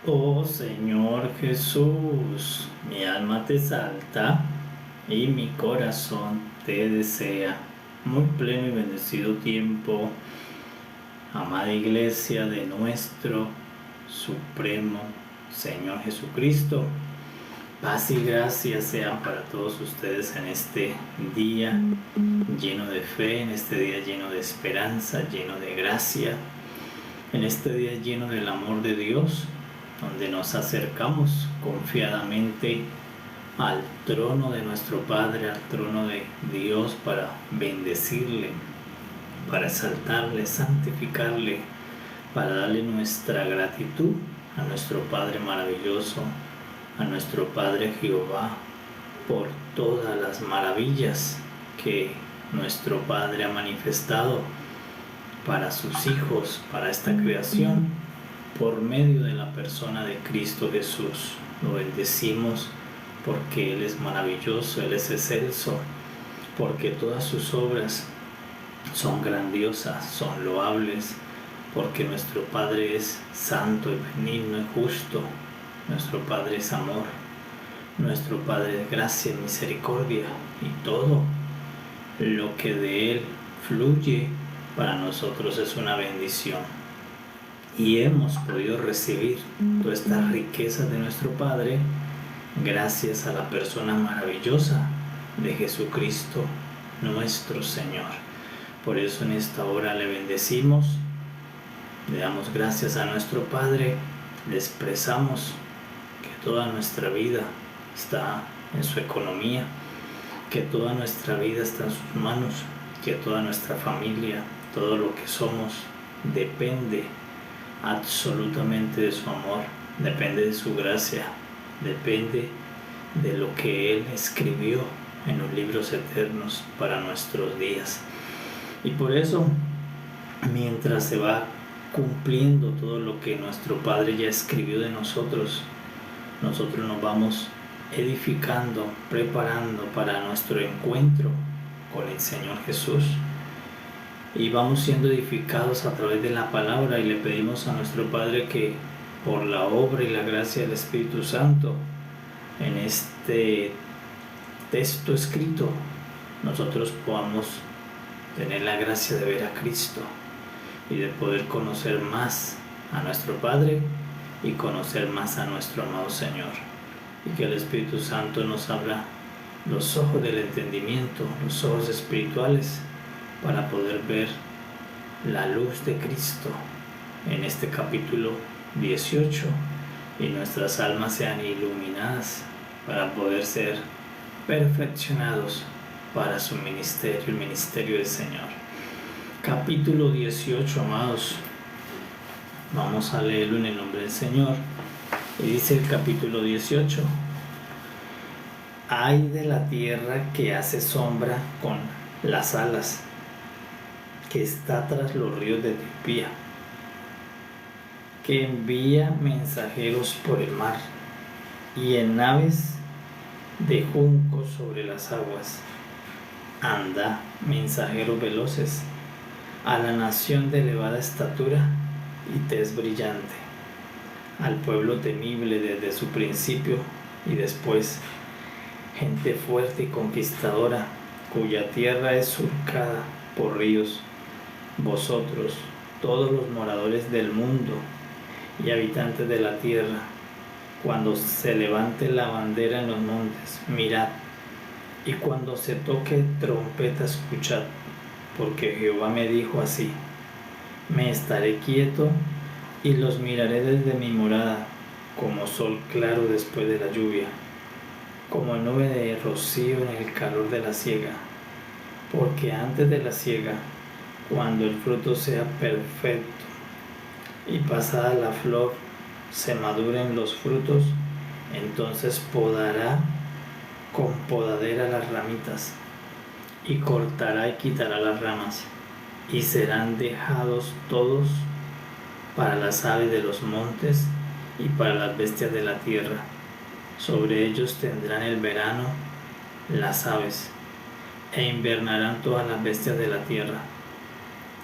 Oh Señor Jesús, mi alma te exalta y mi corazón te desea. Muy pleno y bendecido tiempo, amada Iglesia de nuestro Supremo Señor Jesucristo. Paz y gracia sean para todos ustedes en este día lleno de fe, en este día lleno de esperanza, lleno de gracia, en este día lleno del amor de Dios, donde nos acercamos confiadamente al trono de nuestro Padre, al trono de Dios, para bendecirle, para exaltarle, santificarle, para darle nuestra gratitud a nuestro Padre maravilloso, a nuestro Padre Jehová, por todas las maravillas que nuestro Padre ha manifestado para sus hijos, para esta creación, por medio de la persona de Cristo Jesús. Lo bendecimos porque Él es maravilloso, Él es excelso, porque todas sus obras son grandiosas, son loables, porque nuestro Padre es santo y benigno y justo, nuestro Padre es amor, nuestro Padre es gracia y misericordia, y todo lo que de Él fluye para nosotros es una bendición. Y hemos podido recibir toda esta riqueza de nuestro Padre gracias a la persona maravillosa de Jesucristo nuestro Señor. Por eso en esta hora le bendecimos, le damos gracias a nuestro Padre, le expresamos que toda nuestra vida está en su economía, que toda nuestra vida está en sus manos, que toda nuestra familia, todo lo que somos, depende absolutamente de su amor, depende de su gracia, depende de lo que Él escribió en los libros eternos para nuestros días. Y por eso, mientras se va cumpliendo todo lo que nuestro Padre ya escribió de nosotros, nosotros nos vamos edificando, preparando para nuestro encuentro con el Señor Jesús. Y vamos siendo edificados a través de la palabra, y le pedimos a nuestro Padre que por la obra y la gracia del Espíritu Santo en este texto escrito nosotros podamos tener la gracia de ver a Cristo y de poder conocer más a nuestro Padre y conocer más a nuestro amado Señor, y que el Espíritu Santo nos abra los ojos del entendimiento, los ojos espirituales, para poder ver la luz de Cristo en este capítulo 18 y nuestras almas sean iluminadas para poder ser perfeccionados para su ministerio, el ministerio del Señor. Capítulo 18, amados, vamos a leerlo en el nombre del Señor. Y dice el capítulo 18: ay de la tierra que hace sombra con las alas, que está tras los ríos de Etiopía, que envía mensajeros por el mar y en naves de juncos sobre las aguas. Anda, mensajeros veloces, a la nación de elevada estatura y tez brillante, al pueblo temible desde su principio y después, gente fuerte y conquistadora, cuya tierra es surcada por ríos. Vosotros, todos los moradores del mundo y habitantes de la tierra, cuando se levante la bandera en los montes, mirad, y cuando se toque trompeta, escuchad, porque Jehová me dijo así: me estaré quieto y los miraré desde mi morada, como sol claro después de la lluvia, como nube de rocío en el calor de la siega, porque antes de la siega, cuando el fruto sea perfecto y pasada la flor se maduren los frutos, entonces podará con podadera las ramitas, y cortará y quitará las ramas, y serán dejados todos para las aves de los montes y para las bestias de la tierra. Sobre ellos tendrán el verano las aves, e invernarán todas las bestias de la tierra.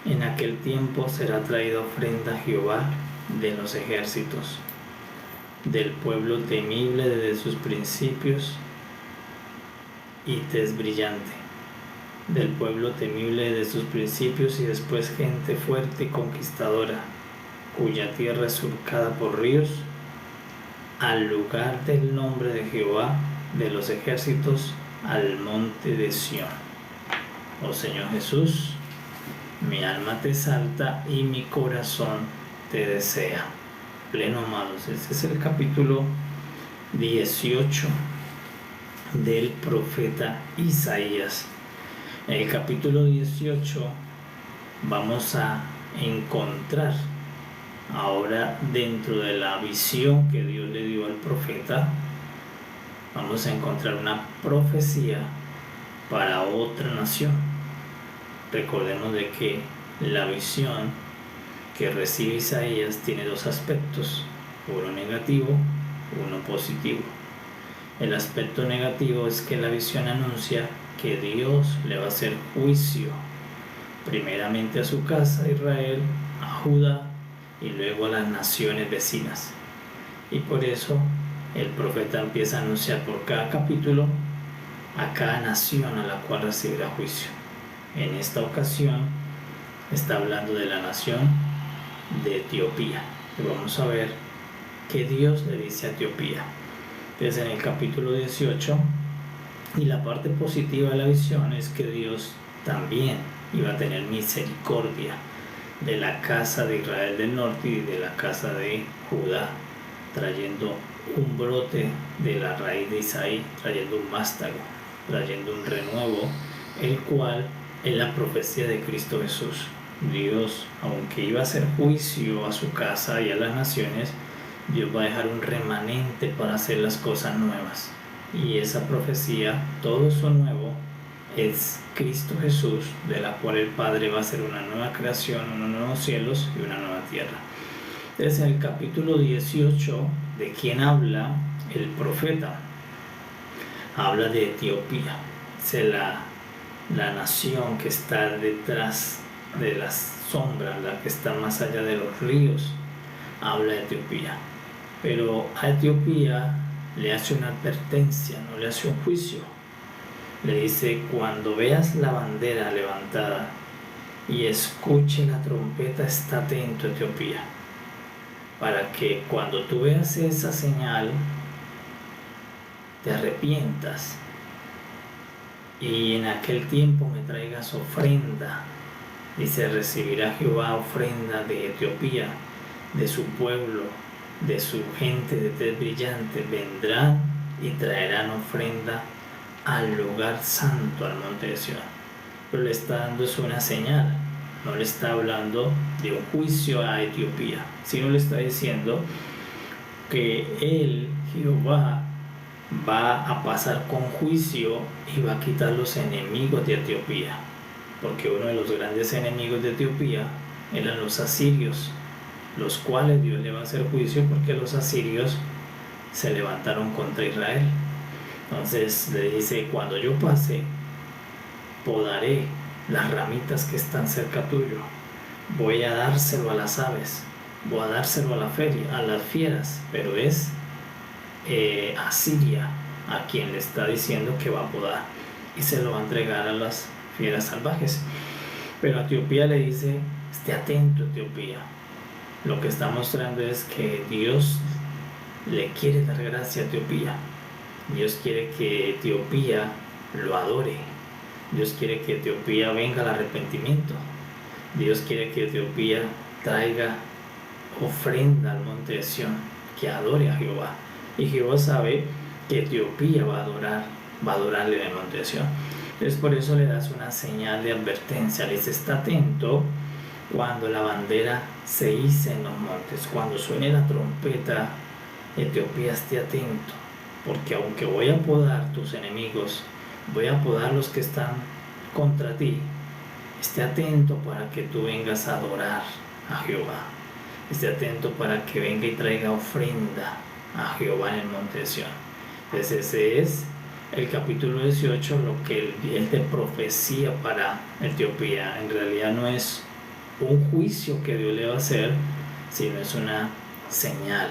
En aquel tiempo será traída ofrenda a Jehová de los ejércitos. del pueblo temible desde sus principios y tez brillante, del pueblo temible desde sus principios y después gente fuerte y conquistadora, cuya tierra es surcada por ríos, al lugar del nombre de Jehová de los ejércitos, al monte de Sión. Oh Señor Jesús, mi alma te exalta y mi corazón te desea. Pleno, amados, este es el capítulo 18 del profeta Isaías. En el capítulo 18 vamos a encontrar ahora, dentro de la visión que Dios le dio al profeta, vamos a encontrar una profecía para otra nación. Recordemos de que la visión que recibe Isaías tiene dos aspectos, uno negativo, uno positivo. El aspecto negativo es que la visión anuncia que Dios le va a hacer juicio primeramente a su casa, Israel, a Judá y luego a las naciones vecinas. Y por eso el profeta empieza a anunciar por cada capítulo a cada nación a la cual recibirá juicio. En esta ocasión está hablando de la nación de Etiopía. Y vamos a ver qué Dios le dice a Etiopía. Entonces, en el capítulo 18, y la parte positiva de la visión es que Dios también iba a tener misericordia de la casa de Israel del norte y de la casa de Judá, trayendo un brote de la raíz de Isaí, trayendo un vástago, trayendo un renuevo, el cual es la profecía de Cristo Jesús. Dios, aunque iba a hacer juicio a su casa y a las naciones, Dios va a dejar un remanente para hacer las cosas nuevas. Y esa profecía, todo eso nuevo, es Cristo Jesús, de la cual el Padre va a hacer una nueva creación, unos nuevos cielos y una nueva tierra. Entonces, en el capítulo 18, ¿de quién habla el profeta? Habla de Etiopía. Es la nación que está detrás de las sombras, la que está más allá de los ríos. Habla de Etiopía. Pero a Etiopía le hace una advertencia, no le hace un juicio. Le dice: cuando veas la bandera levantada y escuche la trompeta, está atento, Etiopía, para que cuando tú veas esa señal te arrepientas y en aquel tiempo me traigas ofrenda. Dice: recibirá Jehová ofrenda de Etiopía, de su pueblo, de su gente de tez brillante. Vendrán y traerán ofrenda al lugar santo, al monte de Sión. Pero le está dando es una señal, no le está hablando de un juicio a Etiopía, sino le está diciendo que él, Jehová, va a pasar con juicio y va a quitar los enemigos de Etiopía, porque uno de los grandes enemigos de Etiopía eran los asirios, los cuales Dios le va a hacer juicio porque los asirios se levantaron contra Israel. Entonces le dice: cuando yo pase, podaré las ramitas que están cerca tuyo, voy a dárselo a las aves, voy a dárselo a las fieras, pero es Asiria a quien le está diciendo que va a podar y se lo va a entregar a las fieras salvajes. Pero a Etiopía le dice: esté atento, Etiopía. Lo que está mostrando es que Dios le quiere dar gracia a Etiopía. Dios quiere que Etiopía lo adore. Dios quiere que Etiopía venga al arrepentimiento. Dios quiere que Etiopía traiga ofrenda al monte de Sión, que adore a Jehová. Y Jehová sabe que Etiopía va a adorarle en el monte de Sión. Entonces, por eso le das una señal de advertencia. Le dice: está atento cuando la bandera se hice en los montes, cuando suene la trompeta, Etiopía, esté atento, porque aunque voy a podar tus enemigos, voy a podar los que están contra ti, esté atento para que tú vengas a adorar a Jehová, esté atento para que venga y traiga ofrenda a Jehová en el monte de Sión. Entonces ese es el capítulo 18, lo que es de profecía para Etiopía. En realidad no es un juicio que Dios le va a hacer, sino es una señal,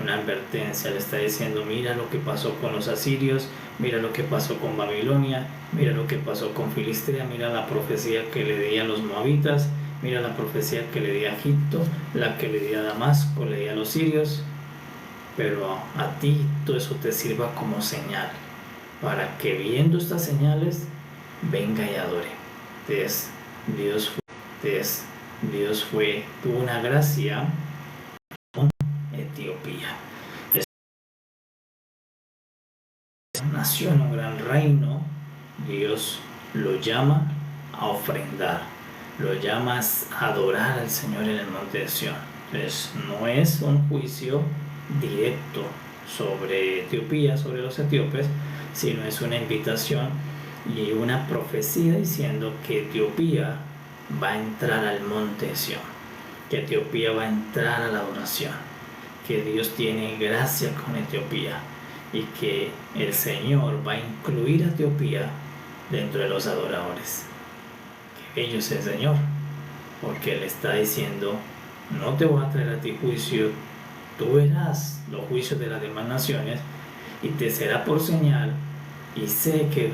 una advertencia, le está diciendo: mira lo que pasó con los asirios, mira lo que pasó con Babilonia, mira lo que pasó con Filistea, mira la profecía que le di a los moabitas, mira la profecía que le di a Egipto, la que le di a Damasco, le di a los sirios, pero a ti todo eso te sirva como señal, para que viendo estas señales venga y adore. Entonces, Dios tuvo una gracia con Etiopía. Nació en un gran reino. Dios lo llama a ofrendar, lo llama a adorar al Señor en el monte de Sión. Entonces, no es un juicio directo sobre Etiopía, sobre los etíopes, sino es una invitación y una profecía diciendo que Etiopía va a entrar al monte de Sión, que Etiopía va a entrar a la adoración, que Dios tiene gracia con Etiopía y que el Señor va a incluir a Etiopía dentro de los adoradores. Que bello es el Señor, porque Él está diciendo: no te voy a traer a ti juicio, tú verás los juicios de las demás naciones y te será por señal, y sé que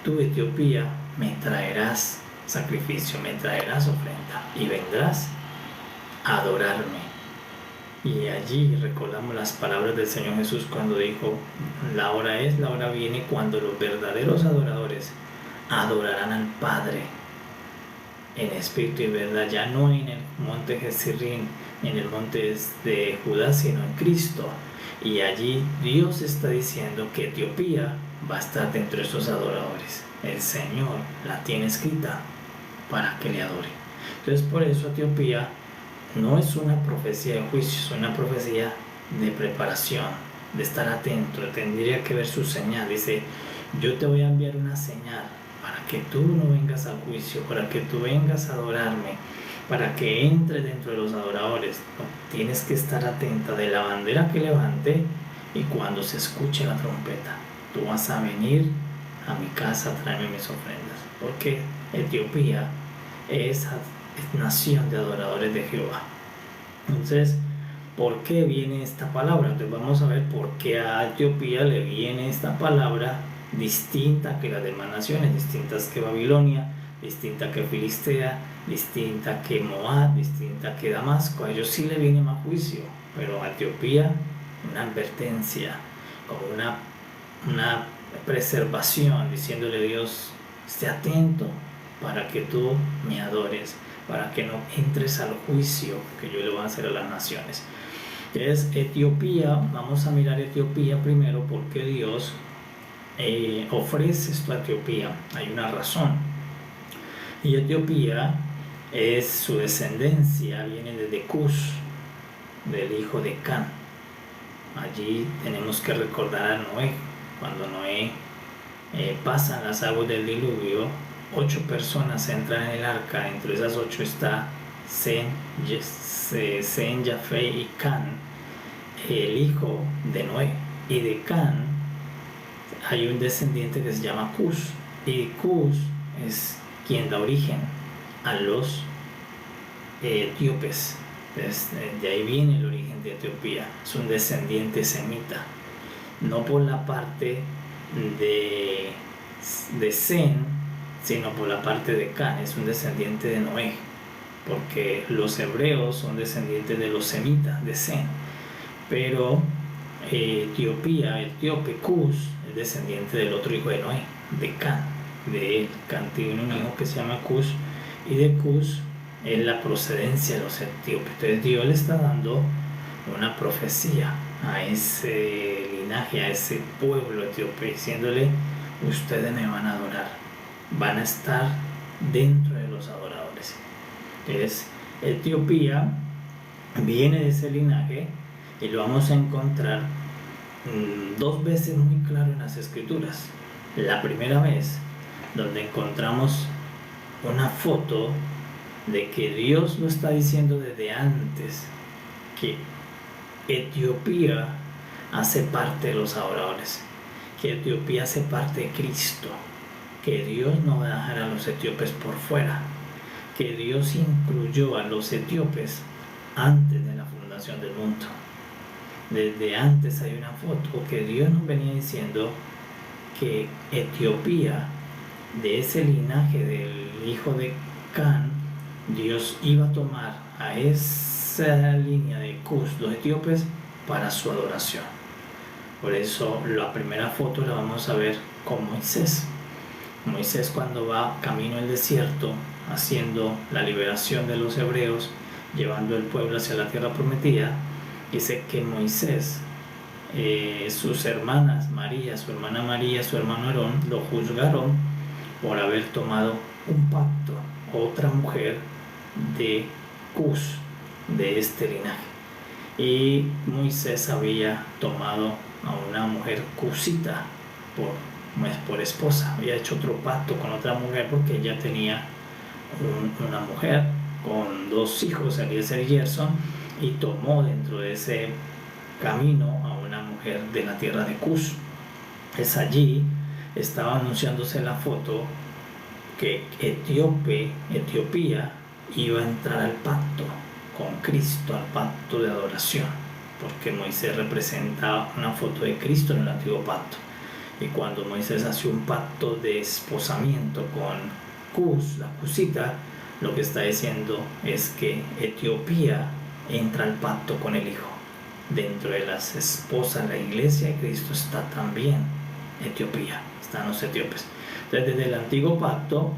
tú, Etiopía, me traerás sacrificio, me traerás ofrenda y vendrás a adorarme. Y allí recordamos las palabras del Señor Jesús cuando dijo: la hora viene cuando los verdaderos adoradores adorarán al Padre en espíritu y verdad, ya no en el monte Gerizim, ni en el monte de Judá, sino en Cristo. Y allí Dios está diciendo que Etiopía va a estar dentro de esos adoradores. El Señor la tiene escrita para que le adore. Entonces, por eso Etiopía no es una profecía de juicio, es una profecía de preparación, de estar atento. Tendría que ver su señal. Dice: yo te voy a enviar una señal para que tú no vengas al juicio, para que tú vengas a adorarme, para que entre dentro de los adoradores. No, tienes que estar atenta de la bandera que levante, y cuando se escuche la trompeta, tú vas a venir a mi casa a traerme mis ofrendas, porque Etiopía es nación de adoradores de Jehová. Entonces, ¿por qué viene esta palabra? Entonces vamos a ver por qué a Etiopía le viene esta palabra distinta que las demás naciones, distintas que Babilonia, distinta que Filistea, distinta que Moab, distinta que Damasco. A ellos sí le viene más juicio, pero a Etiopía una advertencia, como una preservación, diciéndole: Dios, esté atento para que tú me adores, para que no entres al juicio que yo le voy a hacer a las naciones. Es Etiopía. Vamos a mirar Etiopía primero, porque Dios ofrece esto a Etiopía. Hay una razón. Y Etiopía es su descendencia, viene desde Cus, del hijo de Can. Allí tenemos que recordar a Noé. Cuando Noé pasan las aguas del diluvio, 8 personas entran en el arca. Entre esas 8 está Sem, Jafé y Can, el hijo de Noé. Y de Can hay un descendiente que se llama Cus, y Cus es quien da origen a los etíopes. De ahí viene el origen de Etiopía. Es un descendiente semita, no por la parte de Sem, sino por la parte de Can. Es un descendiente de Noé, porque los hebreos son descendientes de los semitas, de Sem. Pero Etiopía, etíope, Cus, es descendiente del otro hijo de Noé, de Can. De Can tiene un hijo que se llama Cus, y de Cus es la procedencia de los etíopes. Entonces Dios le está dando una profecía a ese linaje, a ese pueblo etíope, diciéndole: ustedes me van a adorar, van a estar dentro de los adoradores. Entonces Etiopía viene de ese linaje, y lo vamos a encontrar 2 veces muy claro en las escrituras. La primera vez, donde encontramos una foto de que Dios lo está diciendo desde antes, que Etiopía hace parte de los adoradores, que Etiopía hace parte de Cristo, que Dios no va a dejar a los etíopes por fuera, que Dios incluyó a los etíopes antes de la fundación del mundo. Desde antes hay una foto que Dios nos venía diciendo que Etiopía, de ese linaje del hijo de Can, Dios iba a tomar a esa línea de Cus, los etíopes, para su adoración. Por eso la primera foto la vamos a ver con Moisés. Moisés, cuando va camino al desierto haciendo la liberación de los hebreos, llevando el pueblo hacia la tierra prometida, dice que Moisés, sus hermanas María, su hermana María, su hermano Aarón, lo juzgaron por haber tomado un pacto, otra mujer de Cus, de este linaje. Y Moisés había tomado a una mujer cusita por esposa, había hecho otro pacto con otra mujer porque ella tenía una mujer con 2 hijos, Eliezer y Gerson, y tomó dentro de ese camino a una mujer de la tierra de Cus. Es allí, estaba anunciándose la foto, que Etiopía iba a entrar al pacto con Cristo, al pacto de adoración, porque Moisés representa una foto de Cristo en el antiguo pacto. Y cuando Moisés hace un pacto de esposamiento con Cus, la cusita, lo que está diciendo es que Etiopía entra al pacto con el Hijo. Dentro de las esposas, la iglesia de Cristo, está también Etiopía, están los etíopes. Entonces, desde el antiguo pacto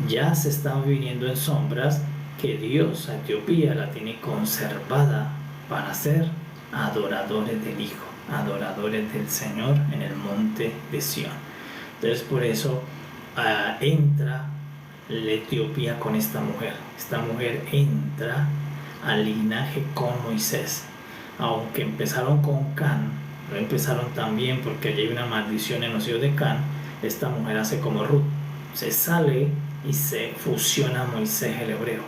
ya se estaba viniendo en sombras que Dios a Etiopía la tiene conservada para ser adoradores del Hijo, adoradores del Señor en el monte de Sión. Entonces, por eso entra la Etiopía con esta mujer. Esta mujer entra al linaje con Moisés. Aunque empezaron con Can, no empezaron también porque allí hay una maldición en los hijos de Can. Esta mujer hace como Ruth, se sale y se fusiona a Moisés el hebreo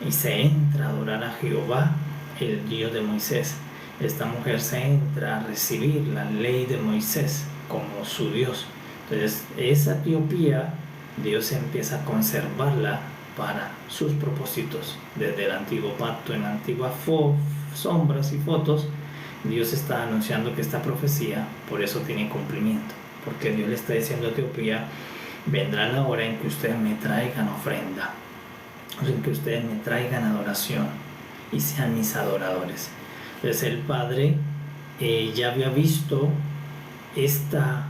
y se entra a adorar a Jehová, el Dios de Moisés. Esta mujer se entra a recibir la ley de Moisés como su Dios. Entonces esa Etiopía, Dios empieza a conservarla para sus propósitos. Desde el antiguo pacto, en antiguas sombras y fotos, Dios está anunciando que esta profecía por eso tiene cumplimiento, porque Dios le está diciendo a Etiopía: vendrá la hora en que ustedes me traigan ofrenda, en que ustedes me traigan adoración y sean mis adoradores. Entonces el Padre ya había visto esta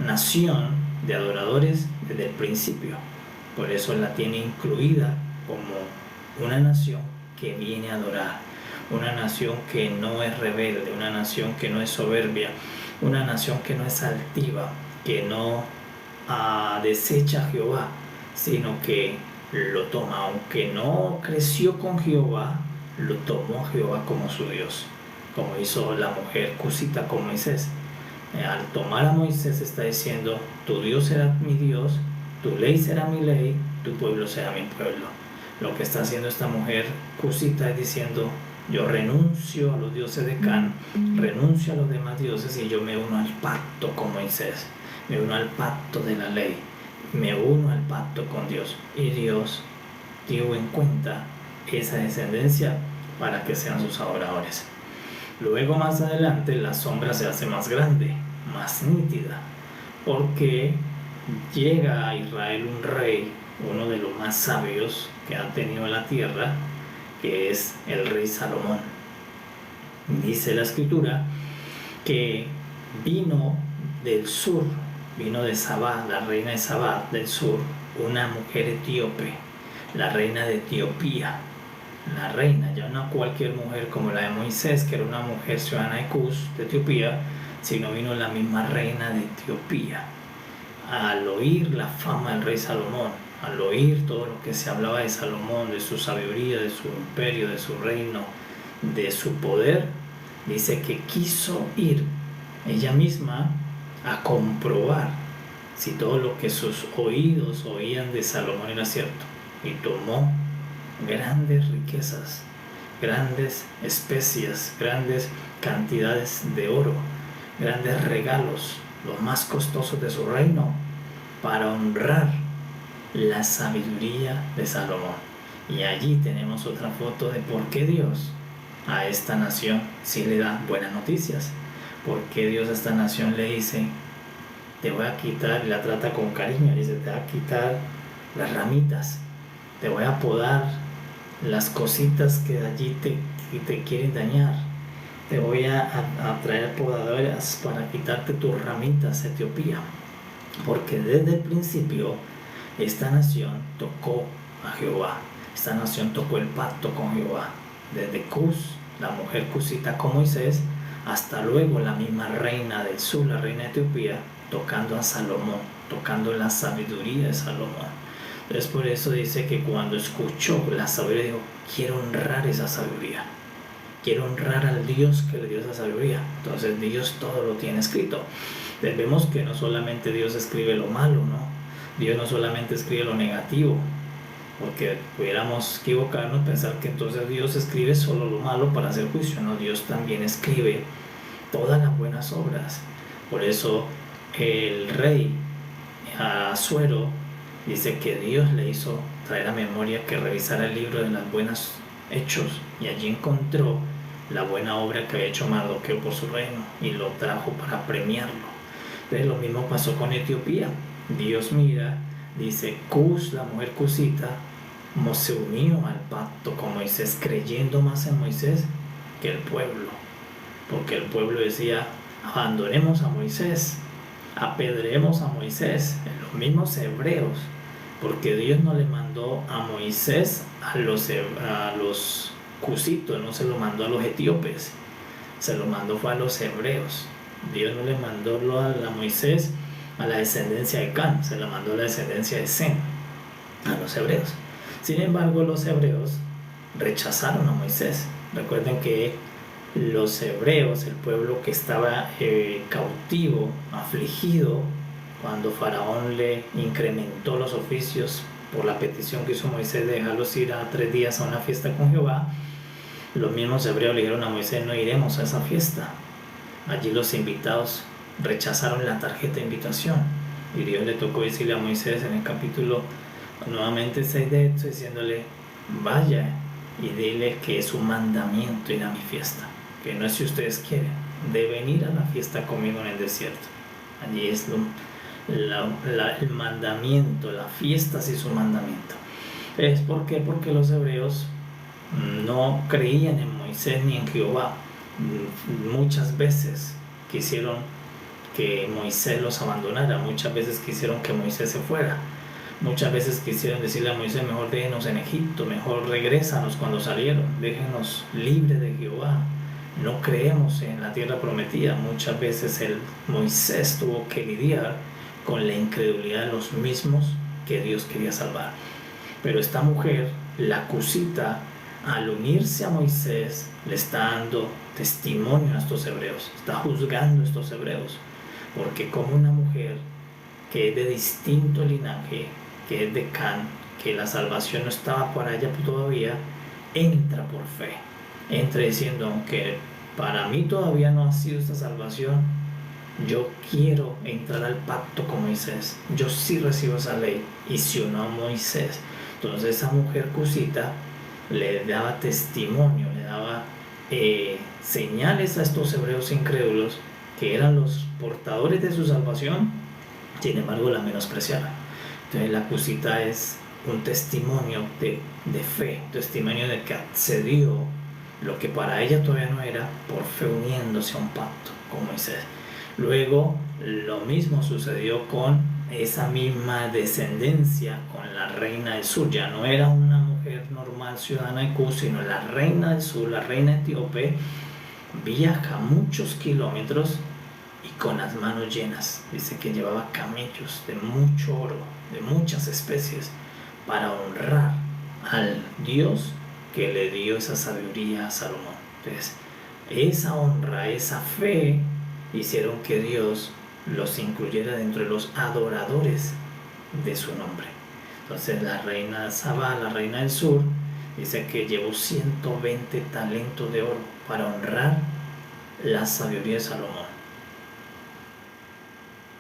nación de adoradores desde el principio, por eso la tiene incluida como una nación que viene a adorar, una nación que no es rebelde, una nación que no es soberbia, una nación que no es altiva, que no desecha a Jehová, sino que lo toma. Aunque no creció con Jehová, lo tomó a Jehová como su Dios, como hizo la mujer cusita con Moisés. Al tomar a Moisés está diciendo: tu Dios será mi Dios, tu ley será mi ley, tu pueblo será mi pueblo. Lo que está haciendo esta mujer cusita es diciendo: yo renuncio a los dioses de Can, renuncio a los demás dioses y yo me uno al pacto con Moisés, me uno al pacto de la ley, me uno al pacto con Dios. Y Dios dio en cuenta esa descendencia para que sean sus adoradores. Luego, más adelante, la sombra se hace más grande, más nítida, porque llega a Israel un rey, uno de los más sabios que ha tenido la tierra, que es el rey Salomón. Dice la escritura que vino del sur, vino de Sabá, la reina de Sabá del sur, una mujer etíope, la reina de Etiopía. La reina, ya no cualquier mujer como la de Moisés, que era una mujer ciudadana de Cus, de Etiopía, sino vino la misma reina de Etiopía. Al oír la fama del rey Salomón, al oír todo lo que se hablaba de Salomón, de su sabiduría, de su imperio, de su reino, de su poder, dice que quiso ir ella misma a comprobar si todo lo que sus oídos oían de Salomón era cierto, y tomó grandes riquezas, grandes especias, grandes cantidades de oro, grandes regalos, los más costosos de su reino, para honrar la sabiduría de Salomón. Y allí tenemos otra foto de por qué Dios a esta nación sí le da buenas noticias. Porque Dios a esta nación le dice, te voy a quitar, y la trata con cariño, le dice, te voy a quitar las ramitas, te voy a podar las cositas que de allí te quieren dañar, te voy a traer podadoras para quitarte tus ramitas, Etiopía. Porque desde el principio esta nación tocó a Jehová, esta nación tocó el pacto con Jehová, desde Cus, la mujer cusita con Moisés, hasta luego la misma reina del sur, la reina de Etiopía, tocando a Salomón, tocando la sabiduría de Salomón. Entonces por eso dice que cuando escuchó la sabiduría, dijo, quiero honrar esa sabiduría, quiero honrar al Dios que le dio esa sabiduría. Entonces Dios todo lo tiene escrito. Entonces vemos que no solamente Dios escribe lo malo, ¿no? Dios no solamente escribe lo negativo, porque pudiéramos equivocarnos, pensar que entonces Dios escribe solo lo malo para hacer juicio. No, Dios también escribe todas las buenas obras. Por eso el rey Asuero dice que Dios le hizo traer a memoria que revisara el libro de los buenos hechos, y allí encontró la buena obra que había hecho Mardoqueo por su reino y lo trajo para premiarlo. Entonces lo mismo pasó con Etiopía. Dios mira, dice, Cus, la mujer cusita, se unió al pacto con Moisés, creyendo más en Moisés que el pueblo, porque el pueblo decía, abandonemos a Moisés, apedreemos a Moisés, los mismos hebreos, porque Dios no le mandó a Moisés a los cusitos, no se lo mandó a los etíopes, se lo mandó fue a los hebreos. Dios no le mandó a Moisés a la descendencia de Can, se lo mandó a la descendencia de Sem, a los hebreos. Sin embargo, los hebreos rechazaron a Moisés. Recuerden que los hebreos, el pueblo que estaba cautivo, afligido, cuando Faraón le incrementó los oficios por la petición que hizo Moisés de dejarlos ir a 3 días a una fiesta con Jehová, los mismos hebreos le dijeron a Moisés, no iremos a esa fiesta. Allí los invitados rechazaron la tarjeta de invitación, y Dios le tocó decirle a Moisés en el capítulo nuevamente 6 de esto, diciéndole, vaya y dile que es un mandamiento ir a mi fiesta, que no es si ustedes quieren, deben ir a la fiesta conmigo en el desierto. Allí es el mandamiento, la fiesta sí es un mandamiento. ¿Es por qué? Porque los hebreos no creían en Moisés ni en Jehová. Muchas veces quisieron que Moisés los abandonara, muchas veces quisieron que Moisés se fuera, muchas veces quisieron decirle a Moisés, mejor déjenos en Egipto, mejor regrésanos cuando salieron, déjenos libres de Jehová, no creemos en la tierra prometida. Muchas veces Moisés tuvo que lidiar con la incredulidad de los mismos que Dios quería salvar. Pero esta mujer, la cusita, al unirse a Moisés, le está dando testimonio a estos hebreos, está juzgando a estos hebreos, porque como una mujer que es de distinto linaje, que es de Can, que la salvación no estaba por allá todavía, entra por fe, entra diciendo, aunque para mí todavía no ha sido esta salvación, yo quiero entrar al pacto con Moisés, yo sí recibo esa ley, y se unió a Moisés. Entonces esa mujer cusita le daba testimonio, le daba señales a estos hebreos incrédulos que eran los portadores de su salvación, sin embargo la menospreciaban. Entonces la cusita es un testimonio de fe, testimonio de que accedió lo que para ella todavía no era, por fe uniéndose a un pacto con Moisés. Luego lo mismo sucedió con esa misma descendencia, con la reina del sur. Ya no era una mujer normal ciudadana de Cus, sino la reina del sur, la reina etíope, viaja muchos kilómetros y con las manos llenas. Dice que llevaba camellos de mucho oro, de muchas especies, para honrar al Dios que le dio esa sabiduría a Salomón. Entonces, esa honra, esa fe, hicieron que Dios los incluyera dentro de los adoradores de su nombre. Entonces la reina Saba, la reina del sur, dice que llevó 120 talentos de oro para honrar la sabiduría de Salomón.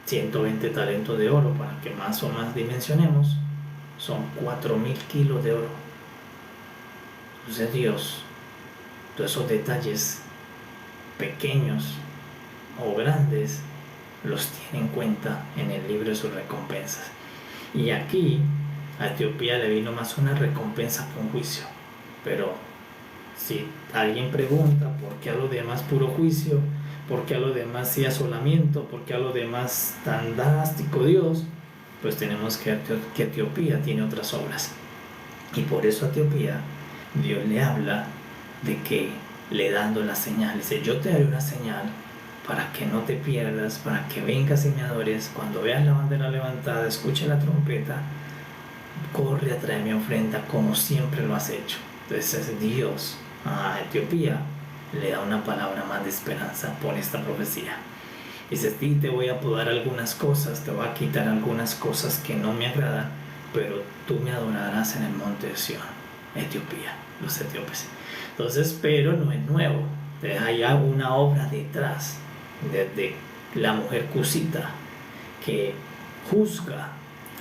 120 talentos de oro, para que más o más dimensionemos, son 4.000 kilos de oro. Entonces Dios todos esos detalles pequeños o grandes los tiene en cuenta en el libro de sus recompensas. Y aquí a Etiopía le vino más una recompensa que un juicio. Pero si alguien pregunta por qué a los demás puro juicio, por qué a los demás sí asolamiento, por qué a los demás tan drástico Dios, pues tenemos que Etiopía tiene otras obras. Y por eso a Etiopía Dios le habla de que le dando la señal, dice: yo te daré una señal para que no te pierdas, para que vengas y me adores. Cuando veas la bandera levantada, escuche la trompeta, corre a traer mi ofrenda como siempre lo has hecho. Entonces Dios a Etiopía le da una palabra más de esperanza por esta profecía. Dice: sí, te voy a podar algunas cosas, te voy a quitar algunas cosas que no me agradan, pero tú me adorarás en el monte de Sión. Etiopía, los etíopes. Entonces, pero no es nuevo. Hay una obra detrás de la mujer cusita que juzga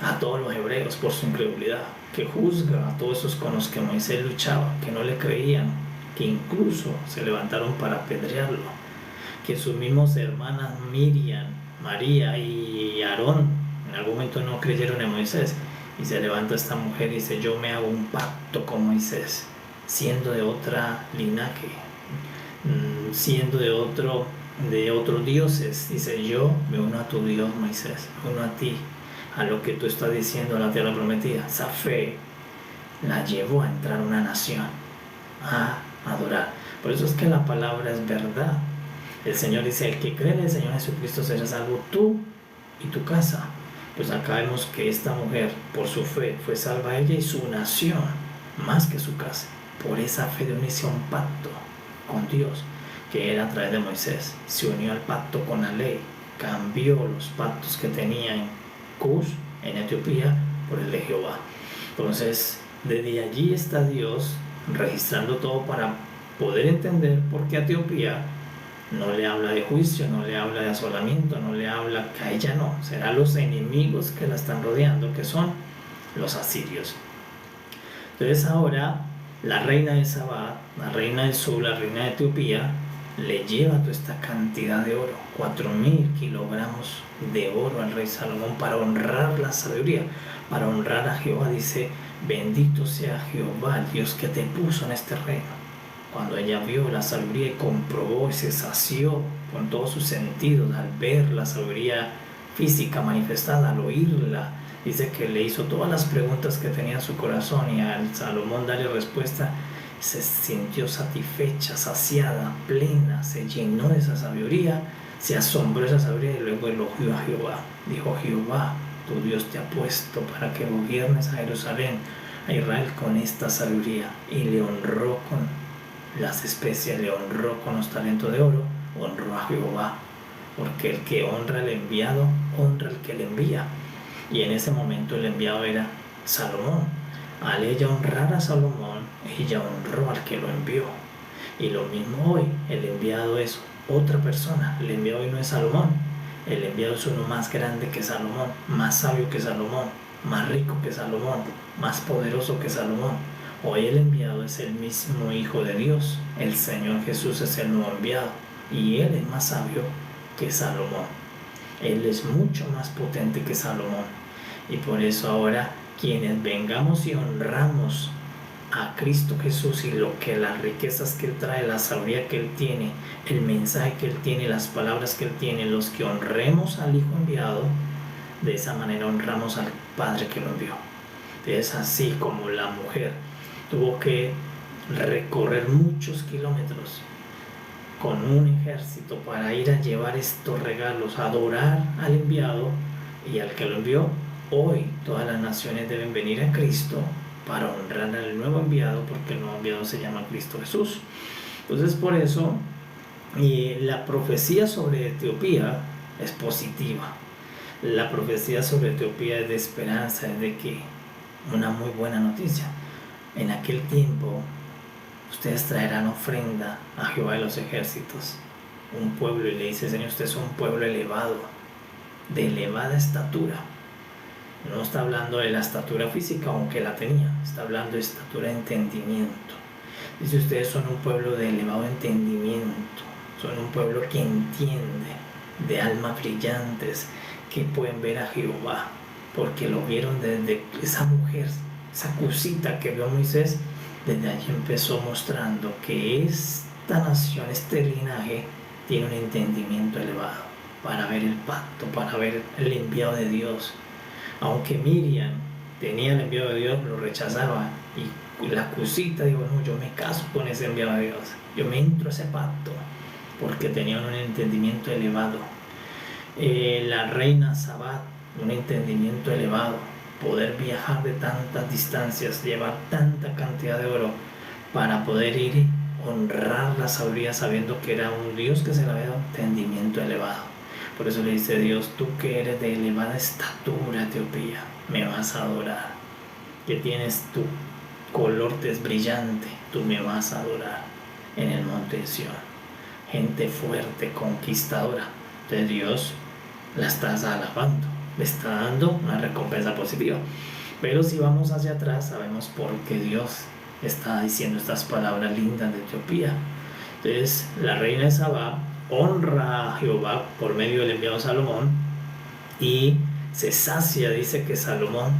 a todos los hebreos por su incredulidad, que juzga a todos esos con los que Moisés luchaba, que no le creían, que incluso se levantaron para apedrearlo, que sus mismos hermanas Miriam, María y Aarón en algún momento no creyeron en Moisés. Y se levanta esta mujer y dice: yo me hago un pacto con Moisés, siendo de otra linaje, siendo de otros dioses. Dice: yo me uno a tu Dios, Moisés, me uno a ti, a lo que tú estás diciendo, a la tierra prometida. Esa fe la llevó a entrar a una nación, a adorar. Por eso es que la palabra es verdad. El Señor dice: el que cree en el Señor Jesucristo será salvo, tú y tu casa. Pues acá vemos que esta mujer, por su fe, fue salva ella y su nación, más que su casa. Por esa fe de unirse a un pacto con Dios, que era a través de Moisés. Se unió al pacto con la ley, cambió los pactos que tenía en Cus, en Etiopía, por el de Jehová. Entonces, desde allí está Dios registrando todo para poder entender por qué a Etiopía no le habla de juicio, no le habla de asolamiento, no le habla, que a ella no, serán los enemigos que la están rodeando, que son los asirios. Entonces ahora la reina de Sabá, la reina del sur, la reina de Etiopía, le lleva toda esta cantidad de oro, 4.000 kilogramos de oro al rey Salomón, para honrar la sabiduría, para honrar a Jehová. Dice: bendito sea Jehová, el Dios que te puso en este reino. Cuando ella vio la sabiduría y comprobó y se sació con todos sus sentidos al ver la sabiduría física manifestada, al oírla, dice que le hizo todas las preguntas que tenía en su corazón, y al Salomón darle respuesta, se sintió satisfecha, saciada, plena, se llenó de esa sabiduría, se asombró de esa sabiduría y luego elogió a Jehová. Dijo: Jehová, tu Dios te ha puesto para que gobiernes a Jerusalén, a Israel, con esta sabiduría. Y le honró con las especias, le honró con los talentos de oro, honró a Jehová, porque el que honra al enviado, honra al que le envía. Y en ese momento el enviado era Salomón. Al ella honrar a Salomón, ella honró al que lo envió. Y lo mismo hoy, el enviado es otra persona. El enviado hoy no es Salomón, el enviado es uno más grande que Salomón, más sabio que Salomón, más rico que Salomón, más poderoso que Salomón. Hoy el enviado es el mismo Hijo de Dios. El Señor Jesús es el nuevo enviado, y Él es más sabio que Salomón. Él es mucho más potente que Salomón. Y por eso ahora, quienes vengamos y honramos a Cristo Jesús y las riquezas que Él trae, la sabiduría que Él tiene, el mensaje que Él tiene, las palabras que Él tiene, los que honremos al Hijo enviado, de esa manera honramos al Padre que lo envió. Es así como la mujer tuvo que recorrer muchos kilómetros con un ejército para ir a llevar estos regalos, a adorar al enviado y al que lo envió. Hoy todas las naciones deben venir a Cristo para honrar al nuevo enviado, porque el nuevo enviado se llama Cristo Jesús. Entonces, por eso la profecía sobre Etiopía es positiva. La profecía sobre Etiopía es de esperanza, es de que una muy buena noticia. En aquel tiempo ustedes traerán ofrenda a Jehová de los ejércitos, un pueblo, y le dice: Señor, usted es un pueblo elevado, de elevada estatura. No está hablando de la estatura física, aunque la tenía, está hablando de estatura de entendimiento, Dice, ustedes son un pueblo de elevado entendimiento, son un pueblo que entiende, de almas brillantes, que pueden ver a Jehová, porque lo vieron desde esa mujer, esa cosita que vio Moisés. Desde allí empezó mostrando que esta nación, este linaje, tiene un entendimiento elevado para ver el pacto, para ver el enviado de Dios. Aunque Miriam tenía el enviado de Dios, lo rechazaba, y la cosita dijo, no, yo me caso con ese enviado de Dios, yo me entro a ese pacto, porque tenían un entendimiento elevado. La reina Sabat, un entendimiento elevado, poder viajar de tantas distancias, llevar tanta cantidad de oro para poder ir y honrar la sabiduría, sabiendo que era un Dios que se le había dado entendimiento elevado. Por eso le dice Dios, tú que eres de elevada estatura, Etiopía, me vas a adorar, que tienes tu color tez brillante, tú me vas a adorar en el monte de Sión. Gente fuerte, conquistadora. Entonces Dios la estás alabando, le está dando una recompensa positiva. Pero si vamos hacia atrás, sabemos por qué Dios está diciendo estas palabras lindas de Etiopía. Entonces la reina de Sabá honra a Jehová por medio del enviado Salomón, y se sacia. Dice que Salomón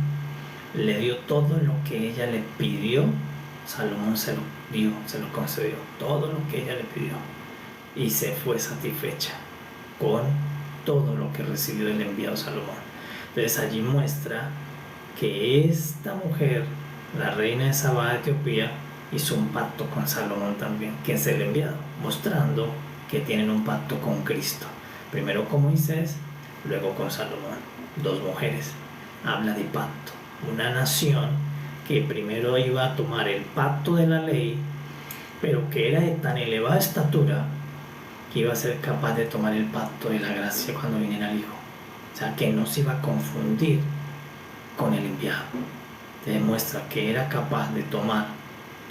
le dio todo lo que ella le pidió. Salomón se lo dio, se lo concedió, todo lo que ella le pidió, y se fue satisfecha con todo lo que recibió del enviado Salomón. Entonces allí muestra que esta mujer, la reina de Sabá de Etiopía, hizo un pacto con Salomón también, que es el enviado, mostrando que tienen un pacto con Cristo, primero con Moisés, luego con Salomón. Dos mujeres, habla de pacto, una nación que primero iba a tomar el pacto de la ley, pero que era de tan elevada estatura que iba a ser capaz de tomar el pacto de la gracia cuando viniera el Hijo. O sea, que no se iba a confundir con el enviado. Te demuestra que era capaz de tomar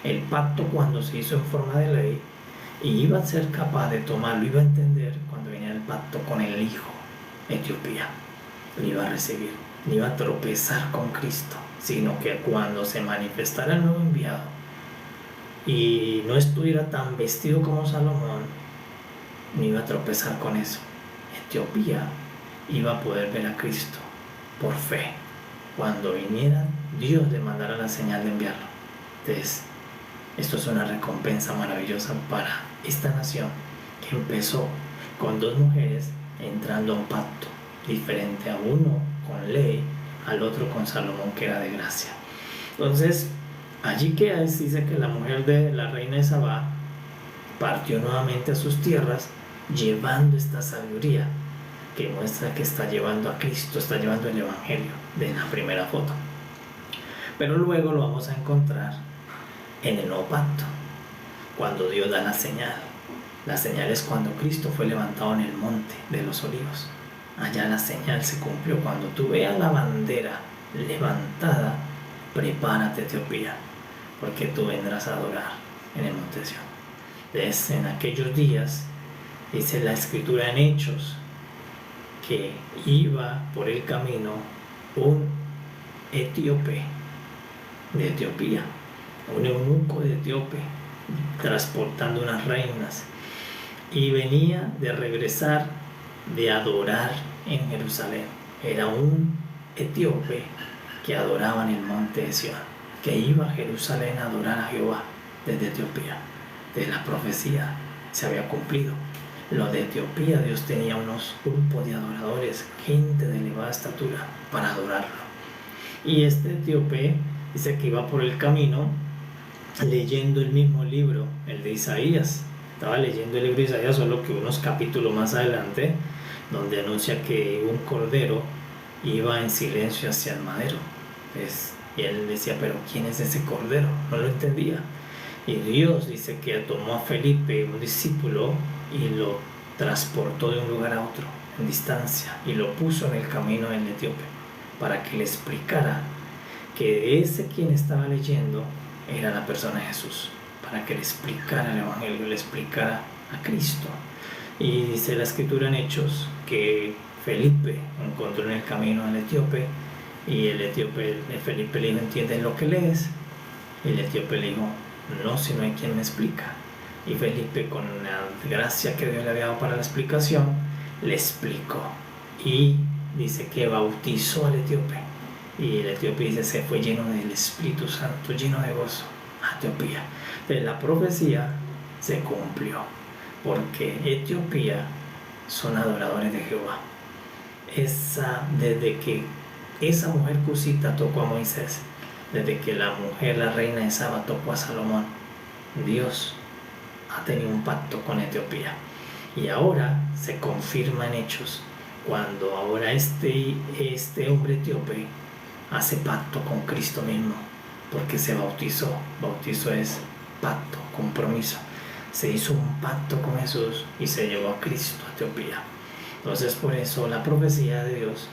el pacto cuando se hizo en forma de ley, y iba a ser capaz de tomarlo, iba a entender cuando viniera el pacto con el Hijo. Etiopía lo iba a recibir, no iba a tropezar con Cristo, sino que cuando se manifestara el nuevo enviado y no estuviera tan vestido como Salomón, no iba a tropezar con eso. Etiopía iba a poder ver a Cristo por fe. Cuando viniera, Dios le mandará la señal de enviarlo. Entonces, esto es una recompensa maravillosa para esta nación que empezó con dos mujeres entrando a un pacto diferente, a uno con ley, al otro con Salomón, que era de gracia. Entonces, allí que dice que la mujer de la reina de Sabá partió nuevamente a sus tierras llevando esta sabiduría, que muestra que está llevando a Cristo, está llevando el Evangelio de la primera foto. Pero luego lo vamos a encontrar en el nuevo pacto, cuando Dios da la señal. La señal es cuando Cristo fue levantado en el monte de los olivos. Allá la señal se cumplió. Cuando tú veas la bandera levantada, prepárate, Etiopía, porque tú vendrás a adorar en el monte de Sión. Entonces, en aquellos días, dice la escritura en Hechos, que iba por el camino un etíope de Etiopía, un eunuco de Etíope, transportando unas reinas, y venía de regresar de adorar en Jerusalén. Era un etíope que adoraba en el monte de Sión, que iba a Jerusalén a adorar a Jehová desde Etiopía. De la profecía se había cumplido. Lo de Etiopía, Dios tenía unos grupos de adoradores, gente de elevada estatura, para adorarlo. Y este etíope dice que iba por el camino leyendo el mismo libro, el de Isaías. Estaba leyendo el libro de Isaías, solo que unos capítulos más adelante, donde anuncia que un cordero iba en silencio hacia el madero. Y él decía, pero ¿quién es ese cordero? No lo entendía. Y Dios dice que tomó a Felipe, un discípulo, y lo transportó de un lugar a otro, en distancia, y lo puso en el camino del etíope, para que le explicara que ese quien estaba leyendo era la persona de Jesús, para que le explicara el Evangelio, le explicara a Cristo. Y dice la escritura en Hechos que Felipe encontró en el camino al etíope, y el etíope, Felipe le dijo, ¿entiendes lo que lees? Y el etíope le dijo, no, si no hay quien me explica. Y Felipe, con la gracia que Dios le había dado para la explicación, le explicó. Y dice que bautizó al etíope. Y el etíope dice, se fue lleno del Espíritu Santo, lleno de gozo a Etiopía. Entonces la profecía se cumplió, porque Etiopía son adoradores de Jehová. Desde que esa mujer cusita tocó a Moisés, desde que la mujer, la reina de Saba, tocó a Salomón, Dios ha tenido un pacto con Etiopía. Y ahora se confirma en Hechos, cuando ahora este hombre etíope hace pacto con Cristo mismo, porque se bautizó. Bautizo es pacto, compromiso. Se hizo un pacto con Jesús y se llevó a Cristo a Etiopía. Entonces, por eso la profecía de Dios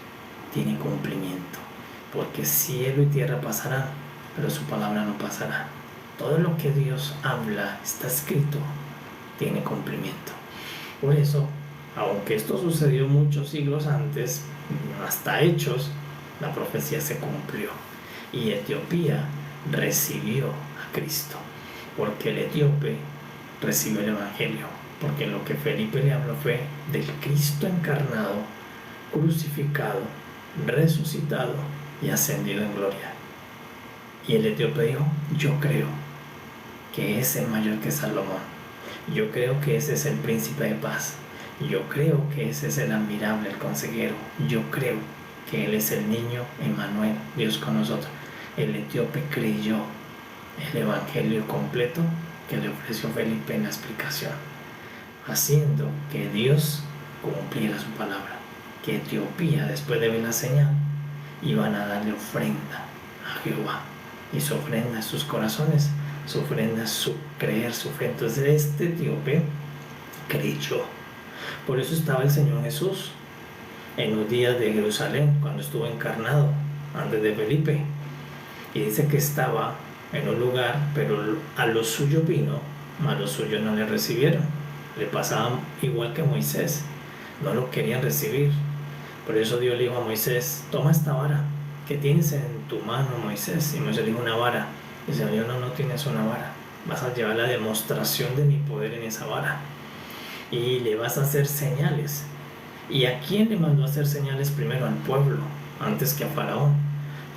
tiene cumplimiento, porque cielo y tierra pasarán, pero su palabra no pasará. Todo lo que Dios habla, está escrito, tiene cumplimiento. Por eso, aunque esto sucedió muchos siglos antes, hasta Hechos, la profecía se cumplió y Etiopía recibió a Cristo, porque el etíope recibió el Evangelio, porque lo que Felipe le habló fue del Cristo encarnado, crucificado, resucitado y ascendido en gloria. Y el etíope dijo, yo creo que ese es mayor que Salomón, yo creo que ese es el príncipe de paz, yo creo que ese es el admirable, el consejero, yo creo que él es el niño Emmanuel, Dios con nosotros. El etíope creyó el evangelio completo que le ofreció Felipe en la explicación, haciendo que Dios cumpliera su palabra, que Etiopía, después de ver la señal, iban a darle ofrenda a Jehová, y su ofrenda es sus corazones, su ofrenda es su creer, su fe. Entonces este etíope creyó. Por eso estaba el Señor Jesús en los días de Jerusalén, cuando estuvo encarnado antes de Felipe, y dice que estaba en un lugar, pero a los suyos vino, mas los suyos no le recibieron. Le pasaban igual que a Moisés, no lo querían recibir. Por eso Dios le dijo a Moisés, toma esta vara que tienes en tu mano, Moisés. Y Moisés le dijo, una vara. Y dice, Dios, no tienes una vara, vas a llevar la demostración de mi poder en esa vara y le vas a hacer señales. ¿Y a quién le mandó a hacer señales? Primero al pueblo, antes que a Faraón.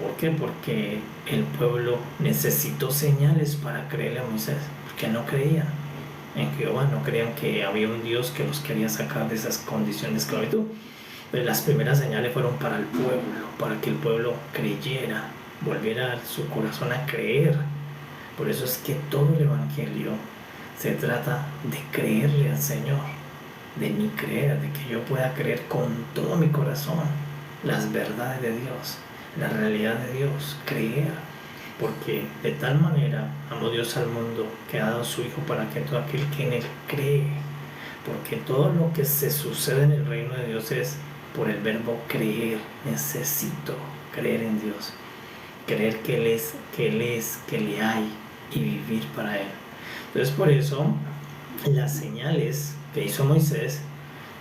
¿Por qué? Porque el pueblo necesitó señales para creerle a Moisés, porque no creían en Jehová, no creían que había un Dios que los quería sacar de esas condiciones de esclavitud. Pero las primeras señales fueron para el pueblo, para que el pueblo creyera, volviera su corazón a creer. Por eso es que todo el evangelio se trata de creerle al Señor, de mi creer, de que yo pueda creer con todo mi corazón las verdades de Dios, la realidad de Dios, creer, porque de tal manera amó Dios al mundo que ha dado a su Hijo para que todo aquel que en Él cree, porque todo lo que se sucede en el reino de Dios es por el verbo creer. Necesito creer en Dios, creer que Él es, que le hay, y vivir para Él. Entonces, por eso las señales que hizo Moisés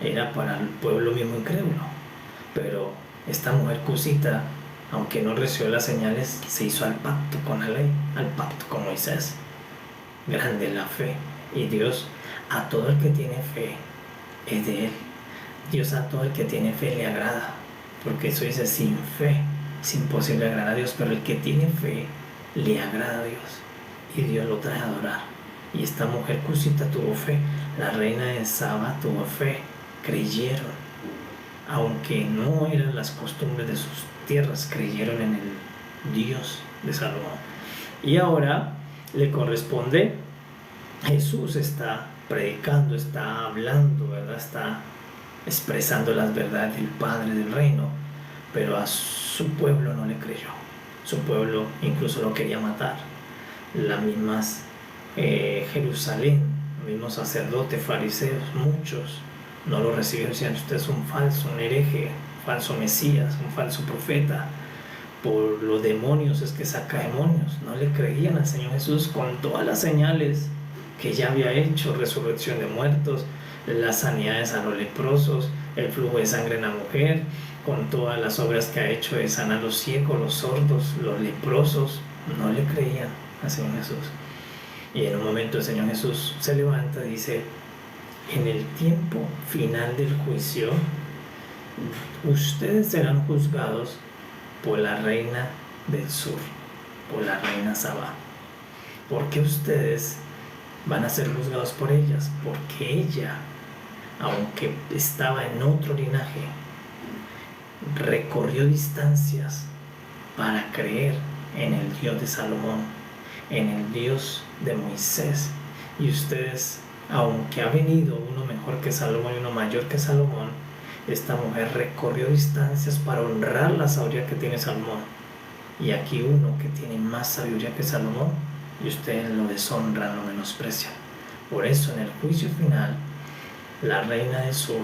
era para el pueblo mismo incrédulo, pero esta mujer cusita, aunque no recibió las señales, se hizo al pacto con la ley, al pacto con Moisés. Grande la fe. Y Dios a todo el que tiene fe es de Él. Dios a todo el que tiene fe le agrada, porque eso dice, sin fe es imposible agradar a Dios, pero el que tiene fe le agrada a Dios y Dios lo trae a adorar. Y esta mujer cusita tuvo fe, la reina de Saba tuvo fe, creyeron, aunque no eran las costumbres de sus tierras, creyeron en el Dios de Salomón. Y ahora le corresponde, Jesús está predicando, está hablando, ¿verdad? Está expresando las verdades del Padre del reino, pero a su pueblo no le creyó. Su pueblo incluso lo quería matar. Las mismas Jerusalén, los mismos sacerdotes, fariseos, muchos no lo recibieron, decían, usted es un falso, un hereje, un falso mesías, un falso profeta, por los demonios es que saca demonios. No le creían al Señor Jesús con todas las señales que ya había hecho, resurrección de muertos, las sanidades a los leprosos, el flujo de sangre en la mujer, con todas las obras que ha hecho de sanar a los ciegos, los sordos, los leprosos. No le creían al Señor Jesús. Y en un momento el Señor Jesús se levanta y dice: en el tiempo final del juicio, ustedes serán juzgados por la reina del sur, por la reina Sabá. ¿Por qué ustedes van a ser juzgados por ellas? Porque ella, aunque estaba en otro linaje, recorrió distancias para creer en el Dios de Salomón, en el Dios de Moisés. Y ustedes, aunque ha venido uno mejor que Salomón y uno mayor que Salomón, esta mujer recorrió distancias para honrar la sabiduría que tiene Salomón. Y aquí uno que tiene más sabiduría que Salomón, y ustedes lo deshonran, lo menosprecian. Por eso en el juicio final, la reina del sur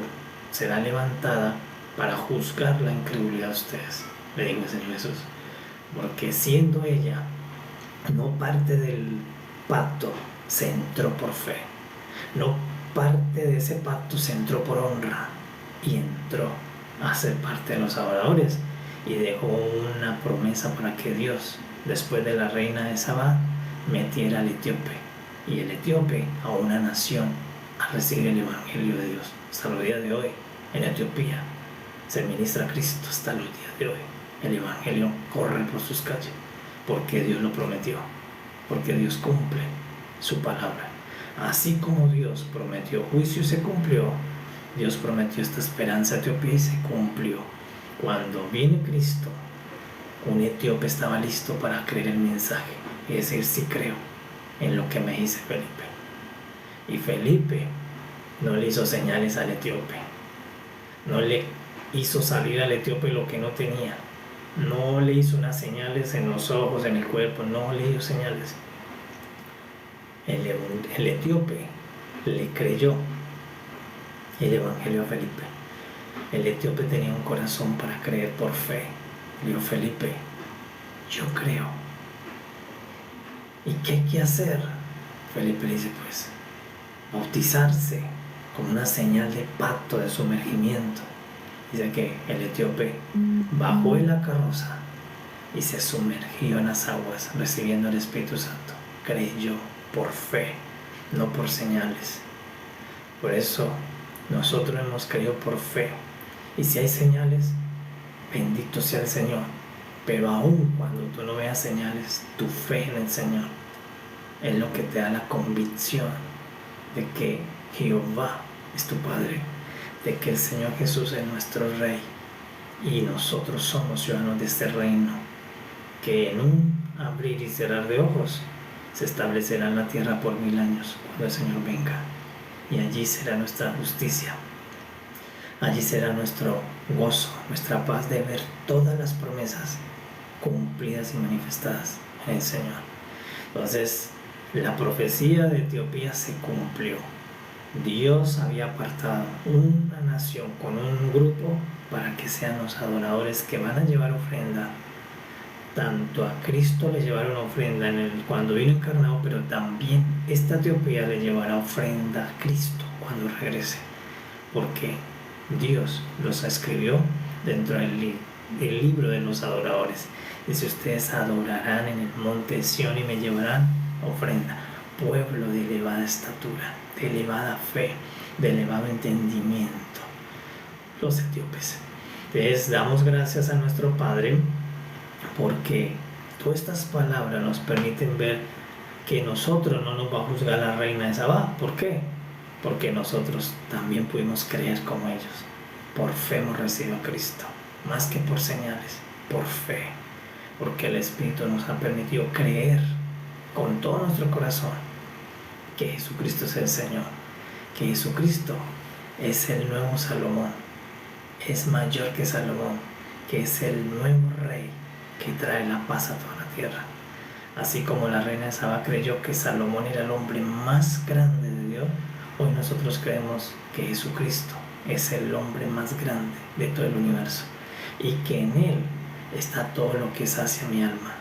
será levantada para juzgar la incredulidad de ustedes, le dijo el Señor Jesús. Porque siendo ella no parte del pacto, se entró por fe. No parte de ese pacto, se entró por honra y entró a ser parte de los adoradores, y dejó una promesa para que Dios, después de la reina de Sabá, metiera al etíope, y el etíope a una nación a recibir el evangelio de Dios. Hasta los días de hoy en Etiopía se ministra a Cristo. Hasta los días de hoy el evangelio corre por sus calles, porque Dios lo prometió, porque Dios cumple su palabra. Así como Dios prometió juicio y se cumplió, Dios prometió esta esperanza a Etiopía y se cumplió. Cuando vino Cristo, un etíope estaba listo para creer el mensaje y decir: sí creo en lo que me dice Felipe. Y Felipe no le hizo señales al etíope, no le hizo salir al etíope lo que no tenía, no le hizo unas señales en los ojos, en el cuerpo, no le hizo señales. El etíope le creyó el evangelio a Felipe. El etíope tenía un corazón para creer por fe. Le dijo: Felipe, yo creo. ¿Y qué hay que hacer? Felipe le dice: pues bautizarse como una señal de pacto, de sumergimiento. Dice que el etíope bajó en la carroza y se sumergió en las aguas, recibiendo el Espíritu Santo. Creyó por fe, no por señales. Por eso nosotros hemos creído por fe. Y si hay señales, bendito sea el Señor. Pero aún cuando tú no veas señales, tu fe en el Señor es lo que te da la convicción de que Jehová es tu Padre, de que el Señor Jesús es nuestro Rey y nosotros somos ciudadanos de este reino, que en un abrir y cerrar de ojos se establecerá en la tierra por 1000 años, cuando el Señor venga, y allí será nuestra justicia. Allí será nuestro gozo, nuestra paz de ver todas las promesas cumplidas y manifestadas en el Señor. Entonces, la profecía de Etiopía se cumplió. Dios había apartado una nación con un grupo para que sean los adoradores que van a llevar ofrenda. Tanto a Cristo le llevaron ofrenda cuando vino encarnado, pero también esta Etiopía le llevará ofrenda a Cristo cuando regrese. Porque Dios los escribió dentro del libro de los adoradores. Dice: ustedes adorarán en el monte de Sión y me llevarán ofrenda. Pueblo de elevada estatura, de elevada fe, de elevado entendimiento, los etíopes. Entonces damos gracias a nuestro Padre, porque todas estas palabras nos permiten ver que nosotros no nos va a juzgar la reina de Sabá. ¿Por qué? Porque nosotros también pudimos creer como ellos. Por fe hemos recibido a Cristo, más que por señales, por fe, porque el Espíritu nos ha permitido creer con todo nuestro corazón que Jesucristo es el Señor, que Jesucristo es el nuevo Salomón, es mayor que Salomón, que es el nuevo Rey que trae la paz a toda la tierra. Así como la reina de Sabá creyó que Salomón era el hombre más grande de Dios, hoy nosotros creemos que Jesucristo es el hombre más grande de todo el universo y que en Él está todo lo que sacia mi alma.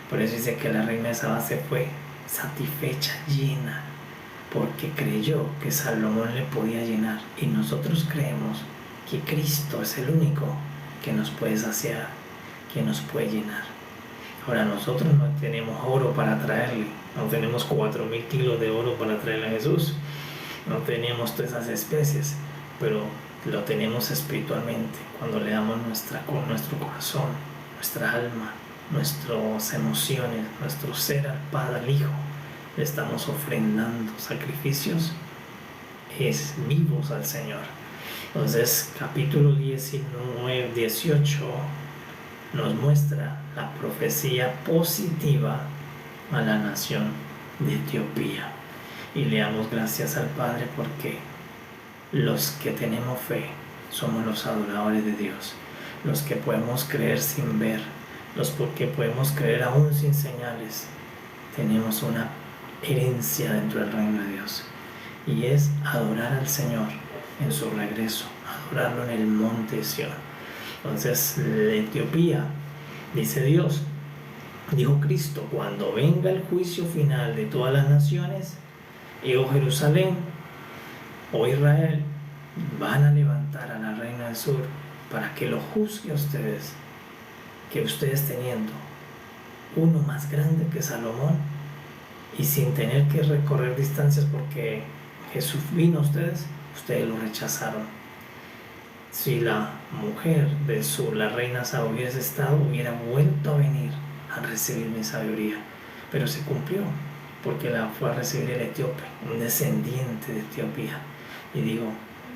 Por eso dice que la reina de Sabá se fue satisfecha, llena, porque creyó que Salomón le podía llenar, y nosotros creemos que Cristo es el único que nos puede saciar, que nos puede llenar. Ahora nosotros no tenemos oro para traerle, no tenemos 4.000 kilos de oro para traerle a Jesús, no tenemos todas esas especies, pero lo tenemos espiritualmente cuando le damos nuestro corazón, nuestra alma, nuestras emociones, nuestro ser al Padre, al Hijo. Le estamos ofrendando sacrificios vivos al Señor. Entonces, capítulo 18 nos muestra la profecía positiva a la nación de Etiopía. Y le damos gracias al Padre porque los que tenemos fe somos los adoradores de Dios, los que podemos creer sin ver, los que podemos creer aún sin señales. Tenemos una herencia dentro del reino de Dios y es adorar al Señor en su regreso, adorarlo en el monte Sión. Entonces, la Etiopía, dice Dios, dijo Cristo, cuando venga el juicio final de todas las naciones, y oh Jerusalén, oh Israel, van a levantar a la reina del sur para que lo juzgue a ustedes, que ustedes teniendo uno más grande que Salomón y sin tener que recorrer distancias porque Jesús vino a ustedes lo rechazaron. Si la mujer del sur, la reina Saba, hubiese estado, hubiera vuelto a venir a recibir mi sabiduría, pero se cumplió porque la fue a recibir el etíope, un descendiente de Etiopía. Y digo,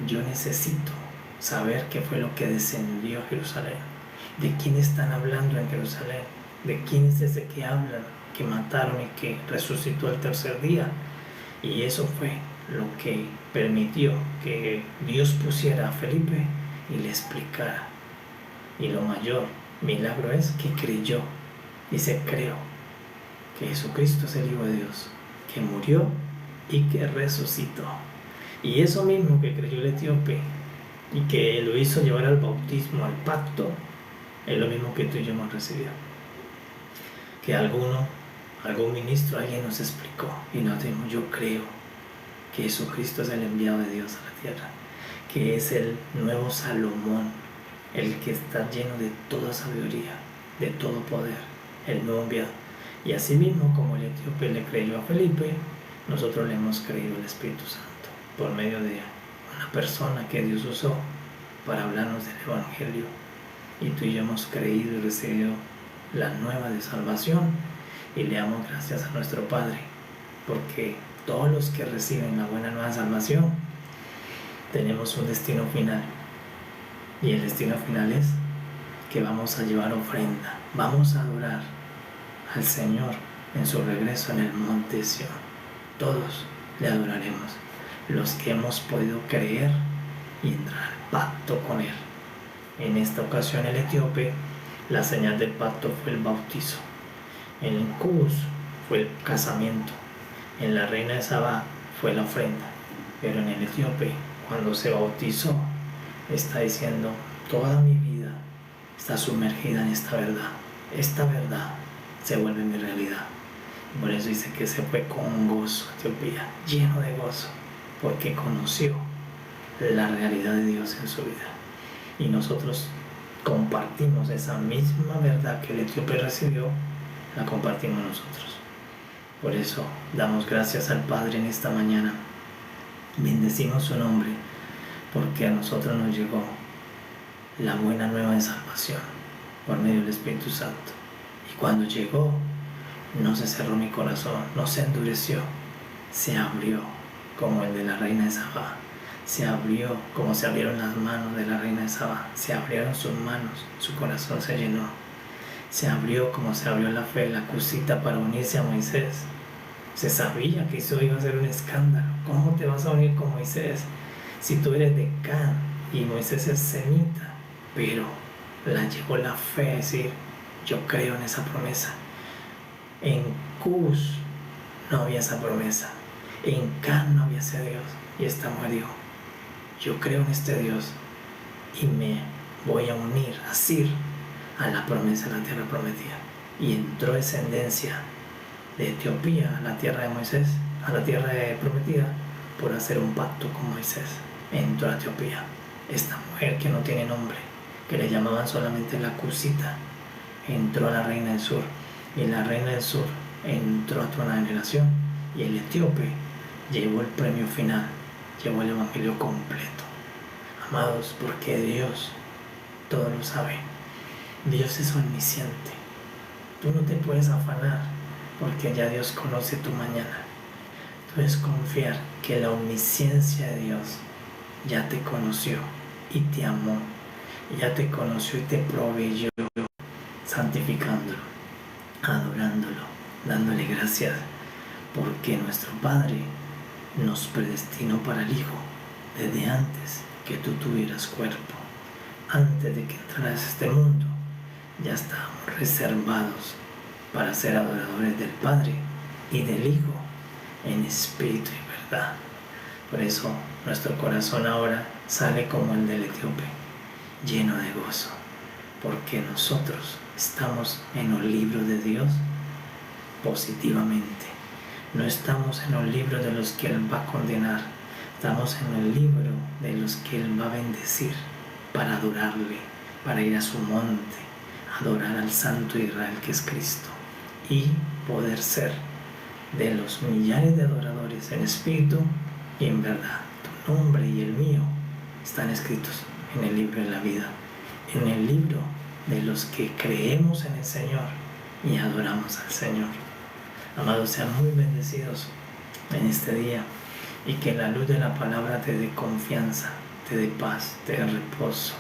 yo necesito saber qué fue lo que descendió a Jerusalén, de quién están hablando en Jerusalén, de quién es ese que hablan, que mataron y que resucitó el tercer día. Y eso fue lo que permitió que Dios pusiera a Felipe y le explicara. Y lo mayor milagro es que creyó. Dice, creo que Jesucristo es el Hijo de Dios, que murió y que resucitó. Y eso mismo que creyó el etíope y que lo hizo llevar al bautismo, al pacto, es lo mismo que tú y yo hemos recibido. Que algún ministro, alguien nos explicó y nos dijo, yo creo que Jesucristo es el enviado de Dios a la tierra, que es el nuevo Salomón, el que está lleno de toda sabiduría, de todo poder, el nuevo enviado. Y así mismo como el etíope le creyó a Felipe, nosotros le hemos creído al Espíritu Santo por medio de una persona que Dios usó para hablarnos del Evangelio. Y tú y yo hemos creído y recibido la nueva de salvación y le damos gracias a nuestro Padre, porque todos los que reciben la buena nueva salvación tenemos un destino final, y el destino final es que vamos a llevar ofrenda, vamos a adorar al Señor en su regreso en el monte Sión. Todos le adoraremos, los que hemos podido creer y entrar al pacto con Él. En esta ocasión el etíope, la señal del pacto fue el bautizo. En el Cus fue el casamiento. En la reina de Saba fue la ofrenda. Pero en el etíope, cuando se bautizó, está diciendo, toda mi vida está sumergida en esta verdad. Esta verdad se vuelve mi realidad. Por eso dice que se fue con gozo a Etiopía, lleno de gozo, porque conoció la realidad de Dios en su vida. Y nosotros compartimos esa misma verdad que el etíope recibió, la compartimos nosotros. Por eso damos gracias al Padre en esta mañana, bendecimos su nombre, porque a nosotros nos llegó la buena nueva de salvación por medio del Espíritu Santo. Y cuando llegó, no se cerró mi corazón, no se endureció, se abrió como el de la reina de Saba. Se abrió como se abrieron las manos de la reina de Saba, se abrieron sus manos, su corazón se llenó. Se abrió como se abrió la fe, la cusita para unirse a Moisés. Se sabía que eso iba a ser un escándalo. ¿Cómo te vas a unir con Moisés si tú eres de Can y Moisés es semita? Pero la llegó la fe a decir, yo creo en esa promesa. En Cus no había esa promesa, en Can no había ese Dios, y esta mujer dijo, yo creo en este Dios y me voy a unir, asir, a la promesa de la tierra prometida. Y entró descendencia de Etiopía a la tierra de Moisés, a la tierra prometida, por hacer un pacto con Moisés. Entró a Etiopía esta mujer que no tiene nombre, que le llamaban solamente la Cusita, entró a la reina del sur y la reina del sur entró a otra generación y el etíope llevó el premio final, llevó el evangelio completo. Amados, porque Dios todo lo sabe. Dios es omnisciente. Tú no te puedes afanar porque ya Dios conoce tu mañana. Tú debes confiar que la omnisciencia de Dios ya te conoció y te amó. Ya te conoció y te proveyó, santificándolo, adorándolo, dándole gracias, porque nuestro Padre nos predestinó para el Hijo desde antes que tú tuvieras cuerpo. Antes de que entraras a este mundo, ya estábamos reservados para ser adoradores del Padre y del Hijo en espíritu y verdad. Por eso nuestro corazón ahora sale como el del etíope, lleno de gozo, porque nosotros estamos en los libros de Dios positivamente. No estamos en los libros de los que Él va a condenar, estamos en el libro de los que Él va a bendecir para adorarle, para ir a su monte, adorar al Santo Israel que es Cristo y poder ser de los millares de adoradores en espíritu y en verdad. Tu nombre y el mío están escritos en el libro de la vida, en el libro de los que creemos en el Señor y adoramos al Señor. Amados, sean muy bendecidos en este día y que la luz de la palabra te dé confianza, te dé paz, te dé reposo,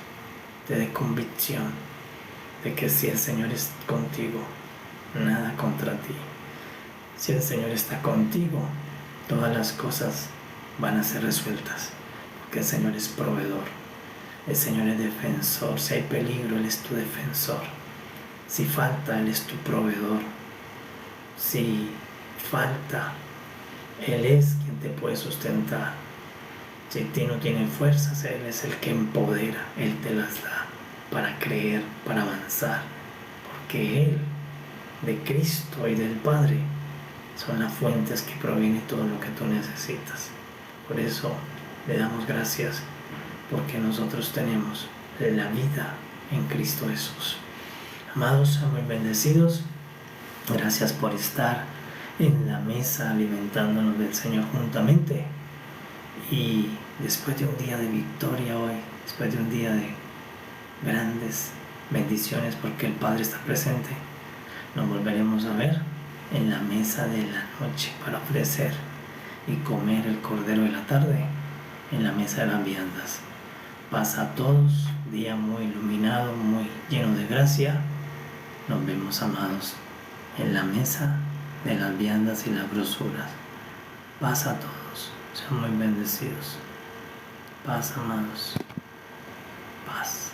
te dé convicción de que si el Señor es contigo, nada contra ti. Si el Señor está contigo, todas las cosas van a ser resueltas, porque el Señor es proveedor, el Señor es defensor. Si hay peligro, Él es tu defensor. Si falta, Él es tu proveedor. Si falta, Él es quien te puede sustentar. Si ti no tienes fuerzas, Él es el que empodera, Él te las da para creer, para avanzar, porque Él, de Cristo y del Padre, son las fuentes que proviene todo lo que tú necesitas. Por eso le damos gracias, porque nosotros tenemos la vida en Cristo Jesús. Amados, sean muy bendecidos. Gracias por estar en la mesa alimentándonos del Señor juntamente. Y después de un día de victoria hoy, después de un día de grandes bendiciones porque el Padre está presente, nos volveremos a ver en la mesa de la noche para ofrecer y comer el cordero de la tarde en la mesa de las viandas. Paz a todos, día muy iluminado, muy lleno de gracia. Nos vemos, amados, en la mesa de las viandas y las grosuras. Paz a todos, sean muy bendecidos. Paz, amados, paz.